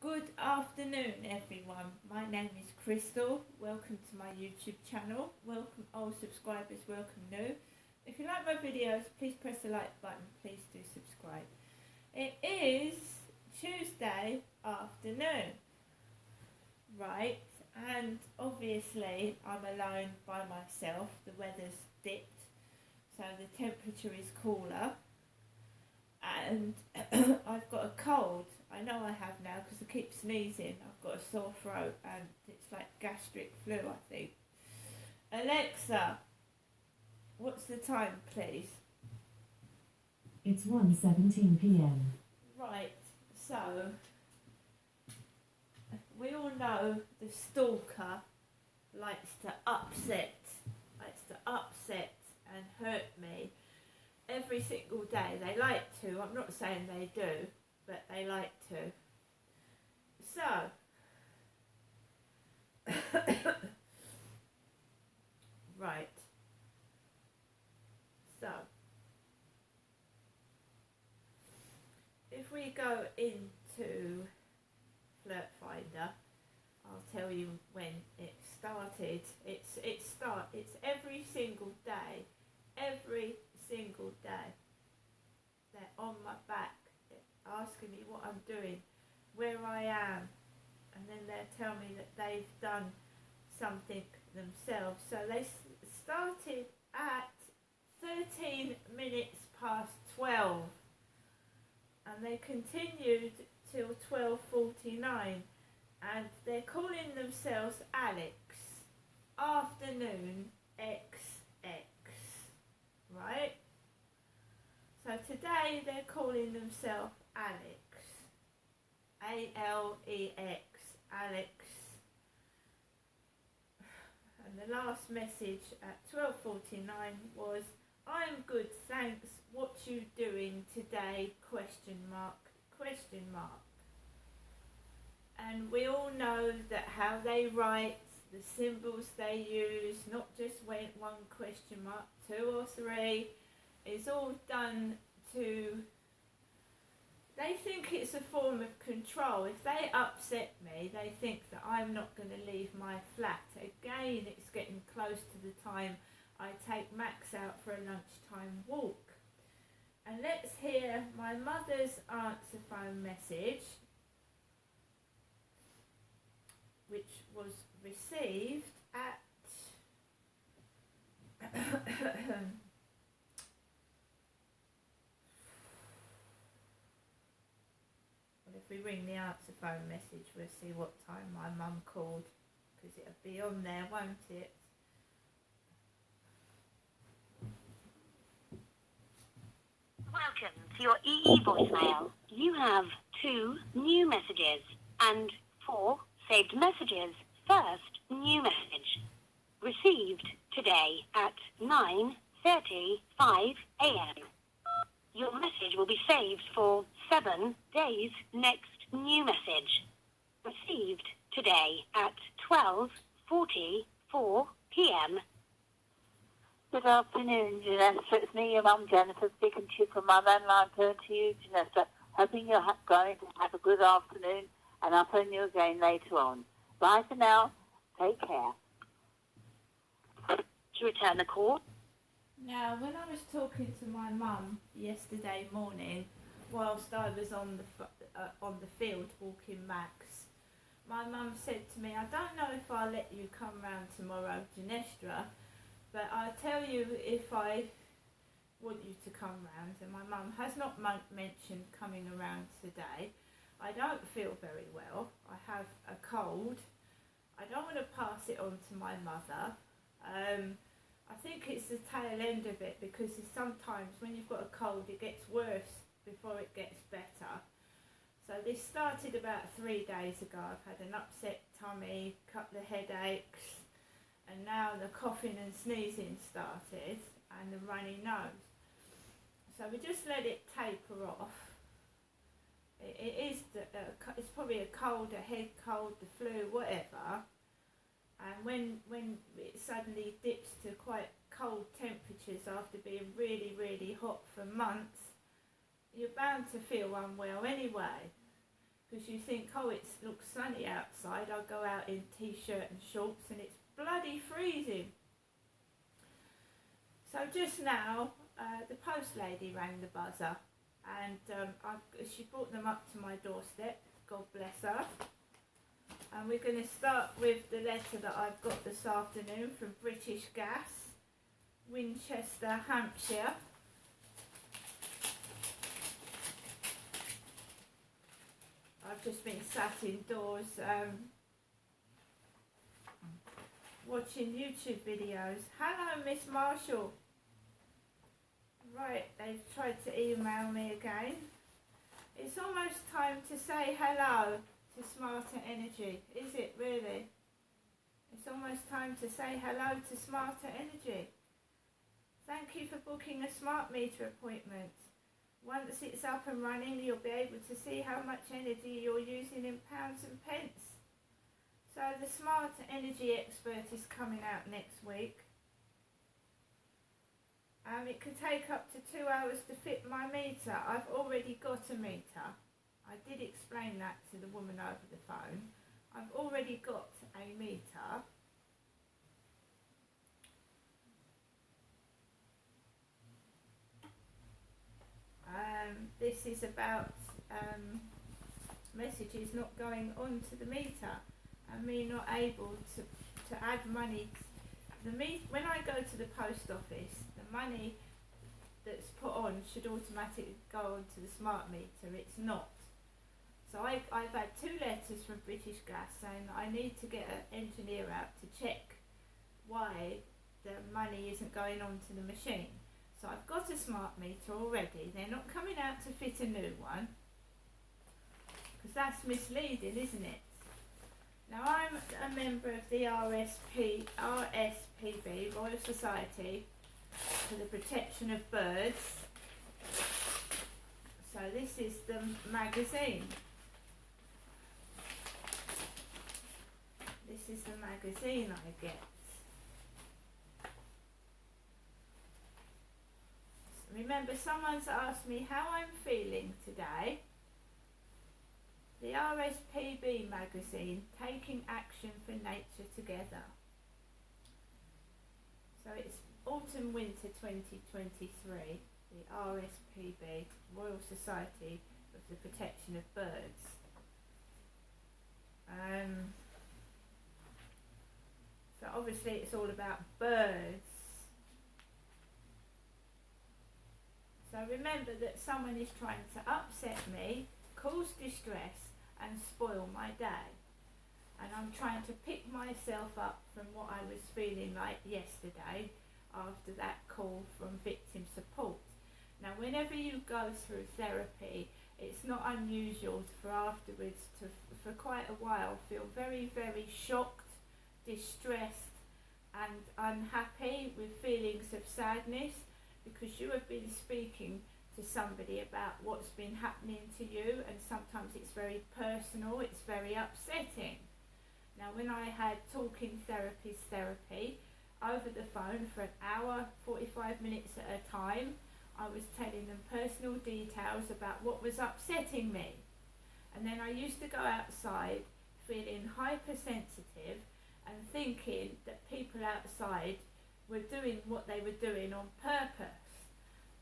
Good afternoon, everyone. My name is Crystal. Welcome to my YouTube channel. Welcome old subscribers, welcome new. If you like my videos, please press the like button. Please do subscribe. It is Tuesday afternoon, right? And obviously I'm alone by myself. The weather's dipped, so the temperature is cooler. And I've got a cold. I know I have now because I keep sneezing. I've got a sore throat and it's like gastric flu, I think. Alexa, what's the time, please? It's 1:17 p.m. Right, so we all know the stalker likes to upset and hurt me every single day. They like to. I'm not saying they do, but they like to. So, right. So, if we go into Flirt Finder, I'll tell you when it started. It's every single day. Every single day. They're on my back, asking me what I'm doing, where I am, and then they'll tell me that they've done something themselves. So they started at 13 minutes past 12 and they continued till 12:49, and they're calling themselves Alex Afternoon XX, right? So today they're calling themselves Alex, ALEX, Alex. And the last message at 12:49 was, "I'm good, thanks. What you doing today? Question mark, question mark." And we all know that how they write, the symbols they use, not just one question mark, two or three, is all done to, they think it's a form of control. If they upset me, they think that I'm not going to leave my flat. Again, it's getting close to the time I take Max out for a lunchtime walk. And let's hear my mother's answer phone message, which was received at if we ring the answer phone message, we'll see what time my mum called, because it'll be on there, won't it? Welcome to your EE voicemail. You have 2 new messages and 4 saved messages. First new message. Received today at 9:35 a.m. Your message will be saved for 7 days. Next new message. Received today at 12:44 p.m. Good afternoon, Janessa. It's me, your mum, Jennifer, speaking to you from my landline phone to you, Janessa. Hoping you're going to have a good afternoon, and I'll phone you again later on. Bye for now. Take care. To return the call. Now, when I was talking to my mum yesterday morning, whilst I was on the field walking Max, my mum said to me, "I don't know if I'll let you come round tomorrow, Janestra, but I'll tell you if I want you to come round." And my mum has not mentioned coming around today. I don't feel very well. I have a cold. I don't want to pass it on to my mother. I think it's the tail end of it, because sometimes when you've got a cold it gets worse before it gets better. So this started about 3 days ago. I've had an upset tummy, couple of headaches, and now the coughing and sneezing started and the runny nose. So we just let it taper off. It's probably a cold, a head cold, the flu, whatever. And when it suddenly dips to quite cold temperatures after being really, really hot for months, you're bound to feel unwell anyway. because you think, oh, it looks sunny outside. I'll go out in t-shirt and shorts and it's bloody freezing. So just now, the post lady rang the buzzer, and she brought them up to my doorstep. God bless her. And we're going to start with the letter that I've got this afternoon from British Gas, Winchester, Hampshire. I've just been sat indoors watching YouTube videos. Hello, Miss Marshall. Right, they've tried to email me again. It's almost time to say hello to Smarter Energy, is it really? It's almost time to say hello to Smarter Energy. Thank you for booking a smart meter appointment. Once it's up and running, you'll be able to see how much energy you're using in pounds and pence. So the Smart Energy Expert is coming out next week. It can take up to 2 hours to fit my meter. I've already got a meter. I did explain that to the woman over the phone. I've already got a meter. This is about messages not going onto the meter and me not able to add money. When I go to the post office, the money that's put on should automatically go onto the smart meter. It's not. So I've had 2 letters from British Gas saying that I need to get an engineer out to check why the money isn't going onto the machine. So I've got a smart meter already. They're not coming out to fit a new one, because that's misleading, isn't it? Now I'm a member of the RSPB, Royal Society for the Protection of Birds. So this is the magazine. This is the magazine I get. Remember, someone's asked me how I'm feeling today. The RSPB magazine, Taking Action for Nature Together. So it's Autumn Winter 2023, the RSPB, Royal Society of the Protection of Birds. So obviously it's all about birds. So remember that someone is trying to upset me, cause distress and spoil my day. And I'm trying to pick myself up from what I was feeling like yesterday after that call from victim support. Now whenever you go through therapy, it's not unusual for afterwards to, for quite a while, feel very, very shocked, distressed and unhappy with feelings of sadness, because you have been speaking to somebody about what's been happening to you, and sometimes it's very personal, it's very upsetting. Now when I had talking therapy over the phone for an hour, 45 minutes at a time, I was telling them personal details about what was upsetting me. And then I used to go outside feeling hypersensitive and thinking that people outside were doing what they were doing on purpose.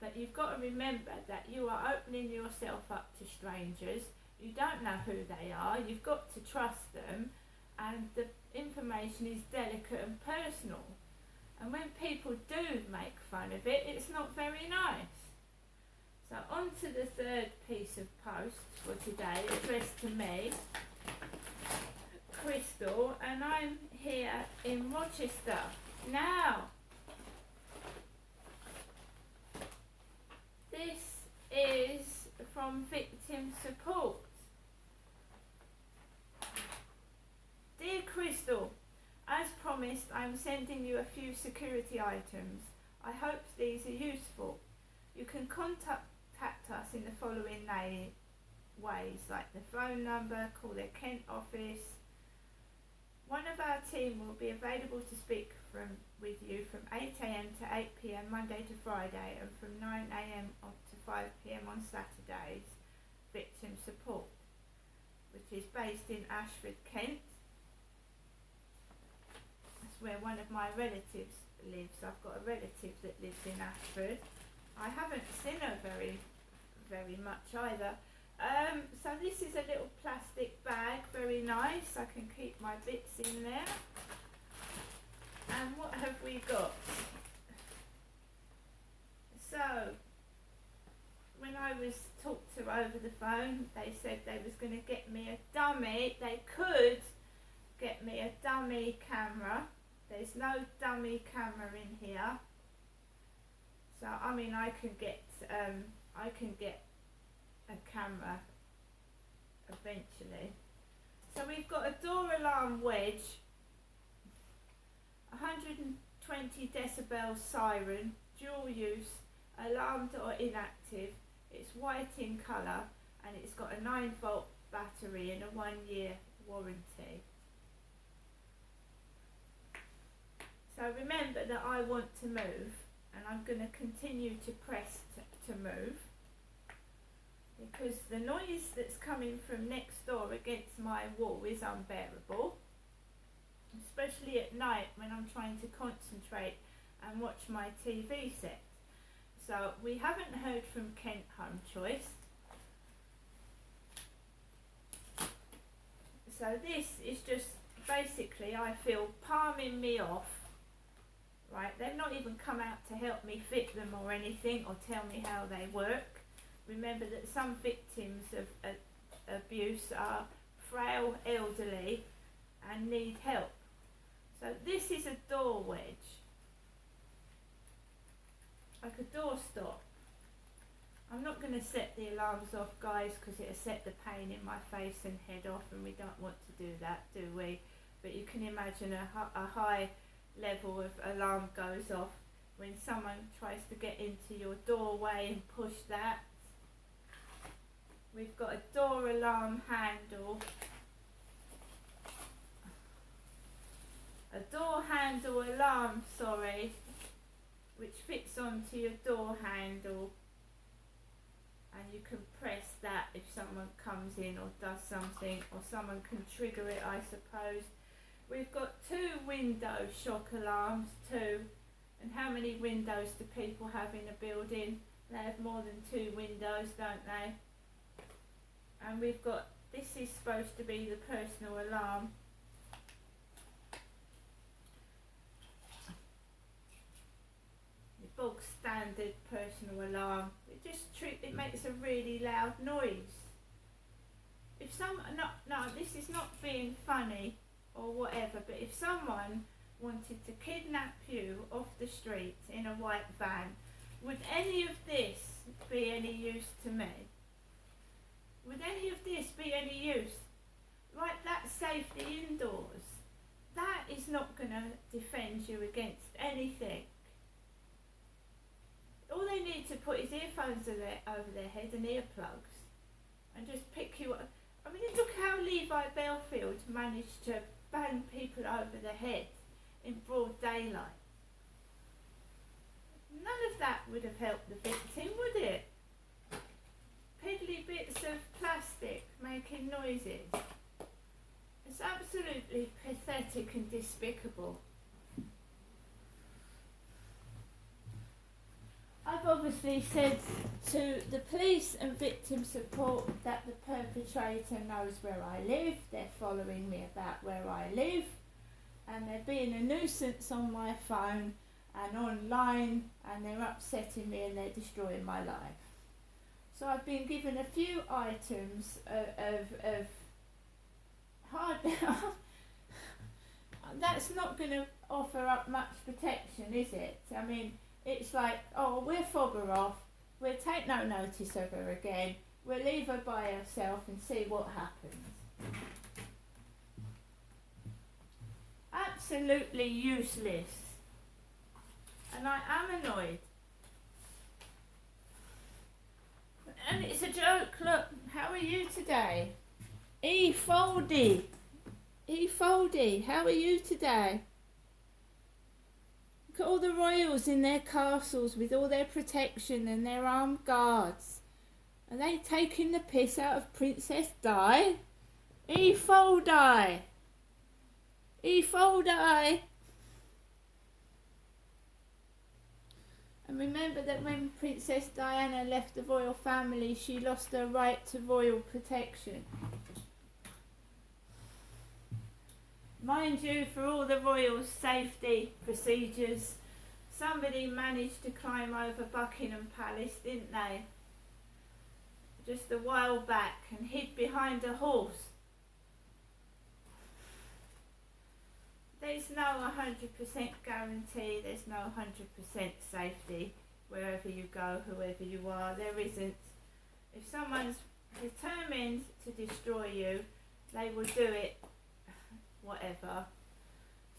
But you've got to remember that you are opening yourself up to strangers. You don't know who they are. You've got to trust them, and the information is delicate and personal. And when people do make fun of it, it's not very nice. So on to the third piece of post for today, addressed to me, Crystal, and I'm here in Rochester. Now, this is from Victim Support. Dear Crystal, as promised, I'm sending you a few security items. I hope these are useful. You can contact us in the following ways, like the phone number, call their Kent office. One of our team will be available to speak with you from 8 a.m. to 8 p.m. Monday to Friday, and from 9 a.m. to 5 p.m. on Saturdays. Victim Support. is based in Ashford, Kent. That's where one of my relatives lives. I've got a relative that lives in Ashford. I haven't seen her very much either. So this is a little plastic bag, very nice. I can keep my bits in there. And what have we got? So, when I was talked to over the phone, they said they was going to get me a dummy. They could get me a dummy camera. There's no dummy camera in here. So, I mean, I can get a camera eventually. So we've got a door alarm wedge, 120 decibel siren, dual use, alarmed or inactive. It's white in colour and it's got a 9-volt battery and a 1-year warranty. So remember that I want to move, and I'm going to continue to press to move, because the noise that's coming from next door against my wall is unbearable, especially at night when I'm trying to concentrate and watch my TV set. So we haven't heard from Kent Home Choice. So this is just basically, I feel, palming me off. Right, they've not even come out to help me fit them or anything, or tell me how they work. Remember that some victims of abuse are frail, elderly and need help. So this is a door wedge, like a door stop. I'm not going to set the alarms off, guys, because it'll set the pain in my face and head off, and we don't want to do that, do we? But you can imagine a high level of alarm goes off when someone tries to get into your doorway and push that. We've got a door alarm handle, a door handle alarm, which fits onto your door handle, and you can press that if someone comes in or does something, or someone can trigger it, I suppose. We've got 2 window shock alarms, 2. And how many windows do people have in a building? They have more than 2 windows, don't they? And we've got, this is supposed to be the personal alarm. The bog standard personal alarm. It makes a really loud noise. If this is not being funny or whatever, but if someone wanted to kidnap you off the street in a white van, would any of this be any use to me? Would any of this be any use? Like that safety indoors, that is not going to defend you against anything. All they need to put is earphones over their head and earplugs and just pick you up. I mean, look how Levi Belfield managed to bang people over the head in broad daylight. None of that would have helped the victim, would it? Piddly bits of plastic making noises. It's absolutely pathetic and despicable. I've obviously said to the police and victim support that the perpetrator knows where I live. They're following me about where I live, and they're being a nuisance on my phone and online, and they're upsetting me and they're destroying my life. So I've been given a few items of hard. That's not going to offer up much protection, is it? I mean, it's like, oh, we'll fob her off, we'll take no notice of her again, we'll leave her by herself and see what happens. Absolutely useless. And I am annoyed. And it's a joke. Look, how are you today? Foldy, how are you today? Look at all the royals in their castles with all their protection and their armed guards. Are they taking the piss out of Princess Di? Efoldai! Efoldai! And remember that when Princess Diana left the royal family, she lost her right to royal protection. Mind you, for all the royal safety procedures, somebody managed to climb over Buckingham Palace, didn't they? Just a while back, and hid behind a horse. There's no 100% guarantee, there's no 100% safety wherever you go, whoever you are, there isn't. If someone's determined to destroy you, they will do it, whatever.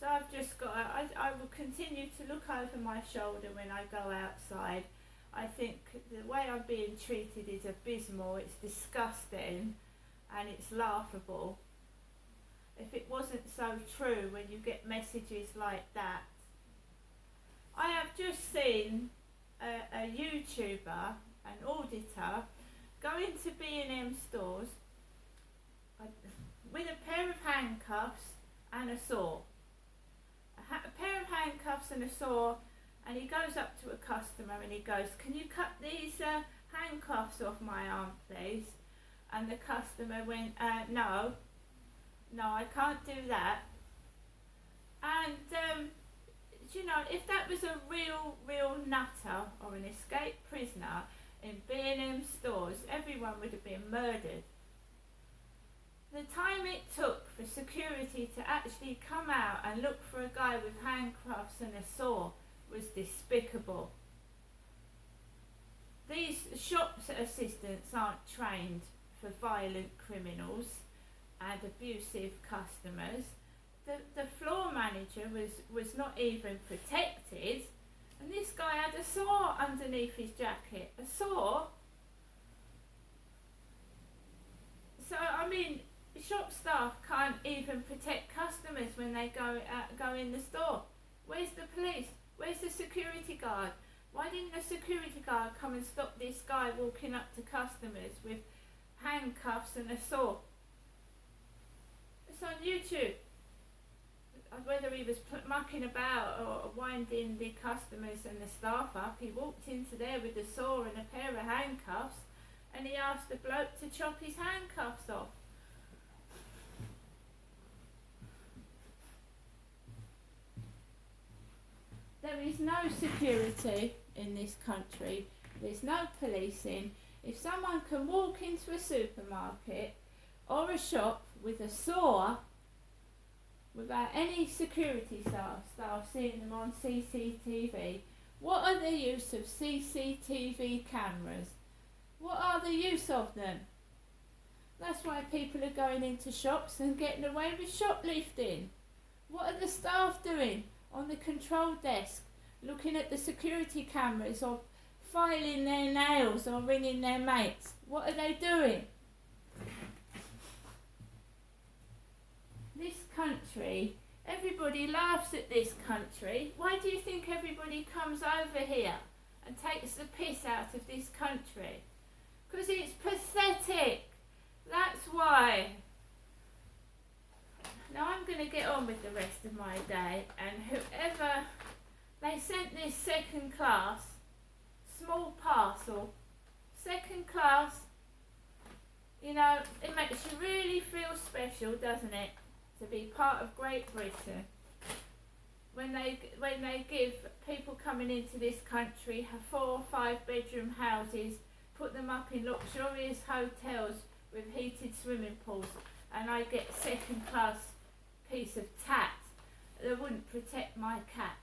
So I've just got, I will continue to look over my shoulder when I go outside. I think the way I'm being treated is abysmal, it's disgusting, and it's laughable. If it wasn't so true when you get messages like that. I have just seen a YouTuber, an auditor, go into B&M stores with a pair of handcuffs and a saw. A pair of handcuffs and a saw, and he goes up to a customer and he goes, "Can you cut these handcuffs off my arm, please?" And the customer went, "No. No, I can't do that." And, you know, if that was a real nutter or an escaped prisoner in B&M stores, everyone would have been murdered. The time it took for security to actually come out and look for a guy with handcuffs and a saw was despicable. These shop assistants aren't trained for violent criminals and abusive customers. The floor manager was not even protected, and this guy had a saw underneath his jacket. A saw? So, I mean, shop staff can't even protect customers when they go in the store. Where's the police? Where's the security guard? Why didn't the security guard come and stop this guy walking up to customers with handcuffs and a saw? It's on YouTube. Whether he was mucking about or winding the customers and the staff up, he walked into there with a saw and a pair of handcuffs, and he asked the bloke to chop his handcuffs off. There is no security in this country. There's no policing. If someone can walk into a supermarket or a shop with a saw without any security staff seeing them on CCTV, what are the use of CCTV cameras? What are the use of them? That's why people are going into shops and getting away with shoplifting. What are the staff doing on the control desk, looking at the security cameras or filing their nails or ringing their mates? What are they doing? This country, everybody laughs at this country. Why do you think everybody comes over here and takes the piss out of this country? Because it's pathetic. That's why. Now I'm going to get on with the rest of my day, and whoever, they sent this second class, small parcel, second class, you know, it makes you really feel special, doesn't it, to be part of Great Britain. When they give people coming into this country 4 or 5 bedroom houses, put them up in luxurious hotels with heated swimming pools, and I get second class piece of tat that wouldn't protect my cat.